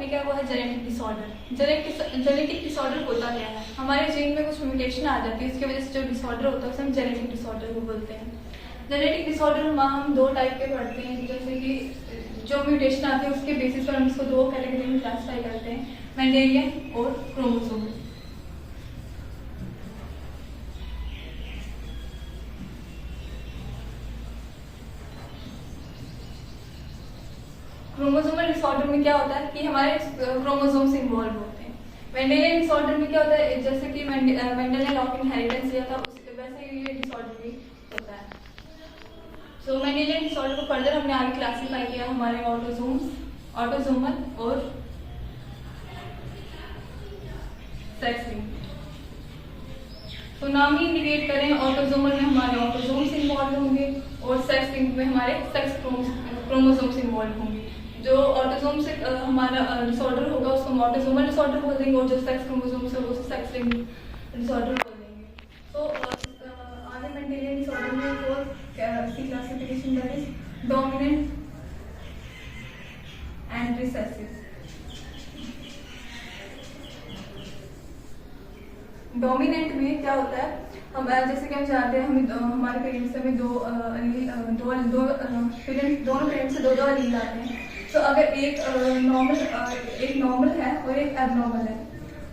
Topic है वो है जेनेटिक डिसऑर्डर। जेनेटिक डिसऑर्डर होता क्या है? हमारे जीन में कुछ म्यूटेशन आ जाती है, उसकी वजह से जो डिसऑर्डर होता है उसे हम जेनेटिक डिसऑर्डर को बोलते हैं। जेनेटिक डिसऑर्डर हम दो टाइप के पढ़ते हैं, जैसे कि जो म्यूटेशन आती है उसके बेसिस पर हम इसको दो कैटेगरी में क्लासिफाई करते हैं, मेंडेलियन और क्रोमोसोमल। क्रोमोसोमल डिसऑर्डर में क्या होता है कि हमारे क्रोमोसोम्स इन्वॉल्व होते हैं। मेंडेलियन डिसऑर्डर में क्या होता है, जैसे कि मेंडल ने लॉ ऑफ इनहेरिटेंस लिया था वैसे ही ये डिसऑर्डर भी होता है। सो मेंडेलियन डिसऑर्डर को फर्दर हमने आगे क्लासिफाई किया हमारे ऑटोसोमल और सेक्स लिंक। तो नाम ही इंडिकेट करें, ऑटोसोमल में हमारे ऑटोसोम्स इन्वॉल्व होंगे और सेक्स लिंक में हमारे सेक्स क्रोमोसोम्स इन्वॉल्व होंगे। जो ऑटोसोम से हमारा डिसऑर्डर होगा उसको हम ऑटोसोमल डिसऑर्डर बोल देंगे और जो सेक्स क्रोमोसोम्स है उसको सेक्स लिंक डिसऑर्डर बोल देंगे। तो आगे मेंडेलियन डिसऑर्डर में इसकी classification that is dominant and recessive. Dominant में क्या होता है, हम जैसे कि हम जानते हैं हमारे पेरेंट्स में दोनों पेरेंट्स से दो एलील आते हैं। तो अगर एक नॉर्मल है और एक एबनॉर्मल है,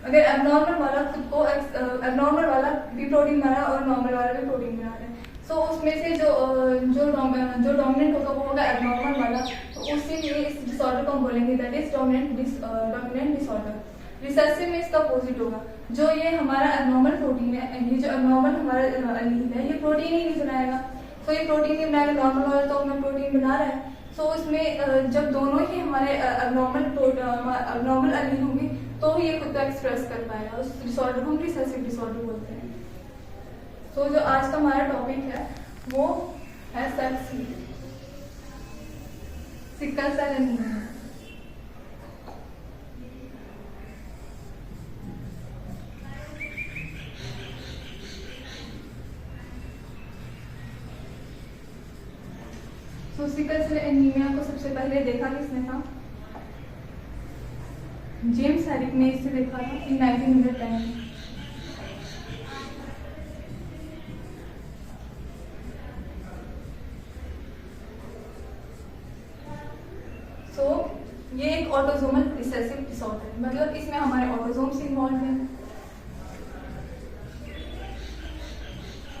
अगर एबनॉर्मल वाला खुद को एबनॉर्मल वाला भी प्रोटीन बना और नॉर्मल वाला भी प्रोटीन बना रहा है, तो उसमें से जो डोमिनेंट होगा वो होगा एबनॉर्मल वाला। तो उसी लिए इस डिसऑर्डर को हम बोलेंगे that is dominant disorder. Recessive में इसका अपोजिट होगा, जो ये हमारा एबनॉर्मल प्रोटीन है, ये जो एबनॉर्मल हमारा एलील है ये प्रोटीन ही नहीं बनाएगा। तो ये प्रोटीन नहीं बनाएगा, नॉर्मल वाला तो हमें प्रोटीन बना रहा है। तो इसमें जब दोनों ही हमारे एबनॉर्मल एलील होंगे तो ही ये खुद को एक्सप्रेस कर पाएगा, उस डिसऑर्डर को हम रिसेसिव डिसऑर्डर बोलते हैं। तो जो आज का हमारा टॉपिक है वो है सिकल सेल एनीमिया। तो सिकल सेल एनीमिया को सबसे पहले देखा किसने था? जेम्स हेरिक ने इसे देखा था इन 1910। सो ये एक ऑटोसोमल रिसेसिव डिसऑर्डर है, मतलब इसमें हमारे ऑटोसोम्स इन्वॉल्व हैं।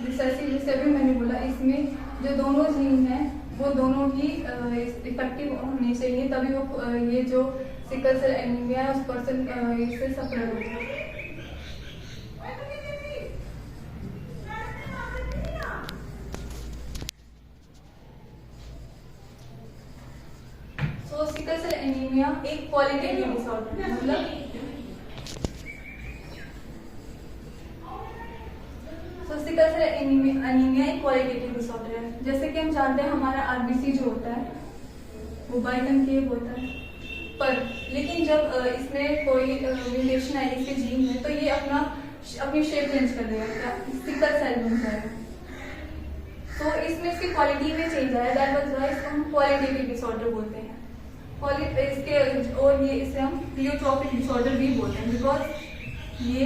रिसेसिव जैसे अभी मैंने बोला, इसमें जो दोनों जीन हैं वो दोनों ही इफेक्टिव होने चाहिए, तभी वो ये जो सिकल सेल एनीमिया है उस पर्सन इससे सफर होगा। सो सिकल सेल एनीमिया एक क्वालिटेटिव डिसऑर्डर है, मतलब सिकल सेल एनीमिया एक क्वालिटेटिव डिसऑर्डर है। जैसे कि हम जानते हैं हमारा आरबीसी जो होता है वो बाइकनकेव होता है, पर लेकिन जब इसमें कोई म्यूटेशन आई इसके जीन में तो ये अपनी शेप चेंज कर देगा, क्या सिकल सेल बन जाएगा। तो इसमें इसकी क्वालिटी में चेंज आया, दैट वाज व्हाई इसको हम क्वालिटेटिव डिसऑर्डर बोलते हैं। इसके और ये इसे हम प्लियोट्रॉपिक डिसऑर्डर भी बोलते हैं, बिकॉज ये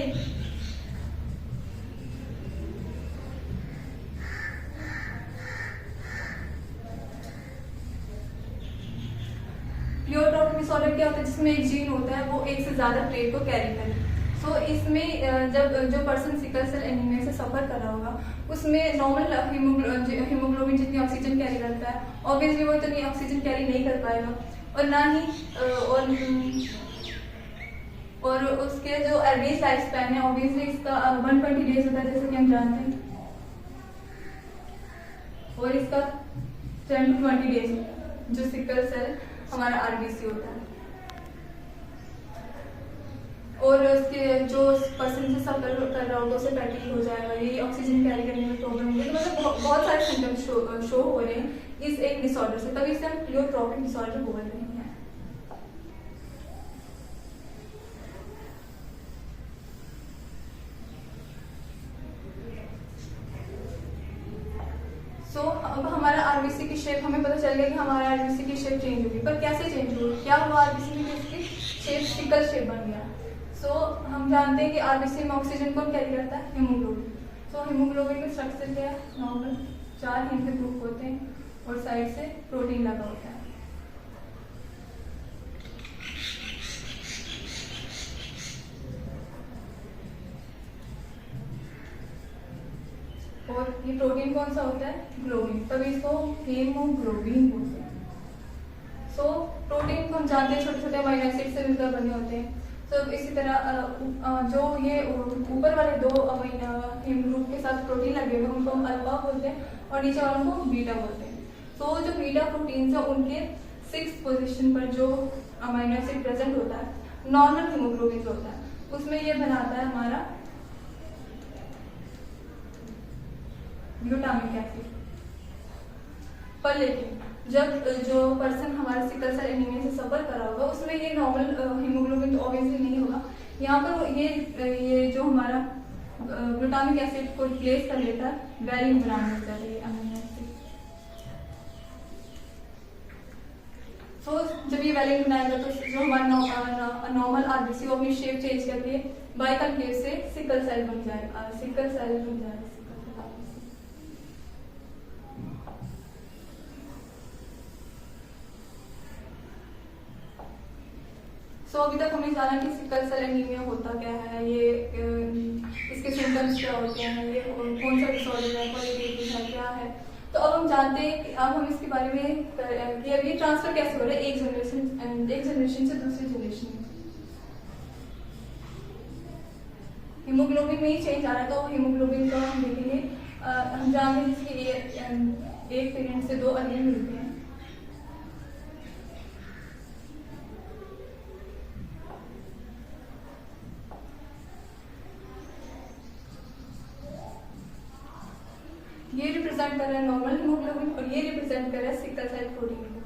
प्लियोट्रॉपिक डिसऑर्डर क्या होता है, जिसमें एक जीन होता है वो एक से ज्यादा ट्रेट को कैरी करे। सो इसमें जब जो पर्सन सिकल सेल एनीमिया से सफर कर रहा होगा उसमें नॉर्मल हीमोग्लोबिन जितनी ऑक्सीजन कैरी करता है, ऑब्वियसली वो इतनी ऑक्सीजन कैरी नहीं कर पाएगा, और ना ही और उसके जो एवरेज लाइफ स्पैन है ऑब्वियसली इसका 120 डेज होता है, जैसे कि हम जानते हैं, और इसका 10 to 20 डेज होता है जो सिकल सेल हमारा आरबीसी होता है। और उसके जो पर्सन से सफर कर रहा होगा उसे फैटिग हो जाएगा, ये ऑक्सीजन कैरी करने में प्रॉब्लम होगी। तो मतलब बहुत सारे सिम्टम्स शो हो रहे हैं इस एक डिसऑर्डर से, तभी इसे हम प्लियोट्रॉपिक डिसऑर्डर बोल रहे हैं। अब हमारा आरबीसी की शेप हमें पता चल गया कि हमारा आरबीसी की शेप चेंज होगी, पर कैसे चेंज होगी, क्या हुआ आरबीसी की शेप सिकल शेप बन गया। सो हम जानते हैं कि आरबीसी में ऑक्सीजन कौन कैरी करता है, हीमोग्लोबिन। सो हीमोग्लोबिन का स्ट्रक्चर क्या है, नॉर्मल 4 हेम के ग्रुप होते हैं और साइड से प्रोटीन लगा होता है। और ये प्रोटीन कौन सा होता है, ग्लोबिन, तभी इसको हीमोग्लोबिन बोलते हैं। सो प्रोटीन को हम जानते हैं छोटे छोटे अमीनो एसिड से मिलकर बने होते हैं। तो इसी तरह जो ये ऊपर वाले 2 हेम ग्रुप के साथ प्रोटीन लगे हुए उनको हम अल्फा बोलते हैं और नीचे वालों को बीटा बोलते हैं। तो जो बीटा प्रोटीन है उनके 6th पोजीशन पर जो अमीनो एसिड प्रेजेंट होता है नॉर्मल हीमोग्लोबिन होता है, उसमें ये बनाता है हमारा ग्लूटामिक एसिड। पर लेकिन जब जो पर्सन हमारा सिकल सेल एनीमिया से सफर करा होगा उसमें ये नॉर्मल हीमोग्लोबिन तो ऑब्वियसली नहीं होगा। यहाँ पर ये जो हमारा ग्लूटामिक एसिड को रिप्लेस कर लेता है वैलिन बनाने होता है ये अमीनो एसिड। तो जब ये वैलिन बनाएगा तो जो हमारा नॉर्मल आरबीसी वो अपनी शेप चेंज करके बाइकनकेव से सिकल सेल बन जाएगा, सिकल सेल बन जाएगा। सो अभी तक हमने जाना कि सिकल सेल एनीमिया होता क्या है, ये इसके सिम्टम्स क्या होते हैं, ये कौन सा डिसऑर्डर है, क्वालिटेटिव है, क्या है। तो अब हम जानते हैं कि अब हम इसके बारे में कि अब ये ट्रांसफर कैसे हो रहा है एक जनरेशन से दूसरी जनरेशन में। हीमोग्लोबिन में ही चेंज आ रहा है। तो हीमोग्लोबिन को हम देखेंगे, हम जानते हैं कि एक पेरेंट से 2 एलील मिलते हैं। ये रिप्रेजेंट कर रहा है नॉर्मल हीमोग्लोबिन और ये रिप्रेजेंट कर रहा है सिकल सेल प्रोटीन को।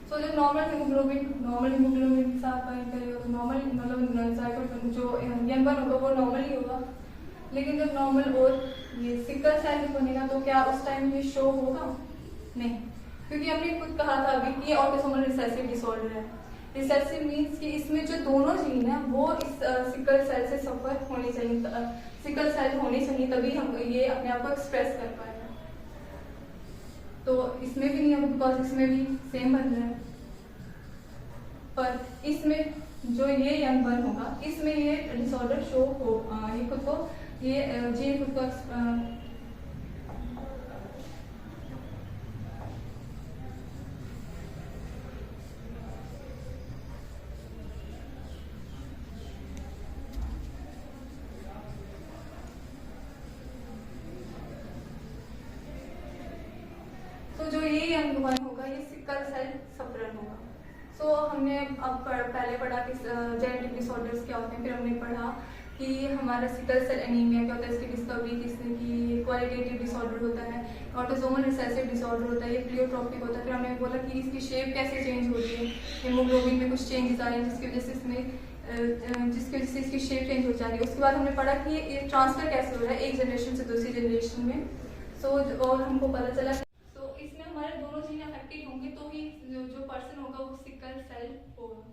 सो जो नॉर्मल हीमोग्लोबिन के साथ बाइंड करेगा तो नॉर्मल मतलब जो यंग वन होगा वो नॉर्मल ही होगा। लेकिन जब नॉर्मल और ये सिकल सेल बनेगा तो क्या उस टाइम ये शो होगा, नहीं, क्योंकि हमने खुद कहा था अभी कि ये ऑटोसोमल रिसेसिव डिसऑर्डर है। रिसेसिव मीन्स कि इसमें जो दोनों जीन है वो इस सिकल सेल से सफर होने चाहिए, सिकल सेल होने चाहिए, तभी हम ये अपने आप को एक्सप्रेस कर पाएंगे। तो इसमें भी नहीं है बिकॉज इसमें भी सेम बन रहा है, पर इसमें जो ये यंग बर्न होगा इसमें ये डिसऑर्डर शो हो, ये खुद को ये जीन खुद को तो जो ये यंग वन होगा ये सिकल सेल सफरर होगा। सो हमने अब पहले पढ़ा कि जेनेटिक डिसऑर्डर्स क्या होते हैं, फिर हमने पढ़ा कि हमारा सिकल सेल एनीमिया क्या होता है, इसकी डिस्कवरी किसने की, क्वालिटेटिव डिसऑर्डर होता है, ऑटोसोमल रिसेसिव डिसऑर्डर होता है, ये प्लियोट्रोपिक होता है। फिर हमने बोला कि इसकी शेप कैसे चेंज हो रही है, हीमोग्लोबिन में कुछ चेंजेस आ रहे हैं जिसकी वजह से इसकी शेप चेंज हो जा रही है। उसके बाद हमने पढ़ा कि ये ट्रांसफर कैसे हो रहा है एक जनरेशन से दूसरी जनरेशन में। सो और हमको पता चला इसमें हमारे दोनों जीन अफेक्टेड होंगे तो ही जो पर्सन होगा वो सिकल सेल होगा।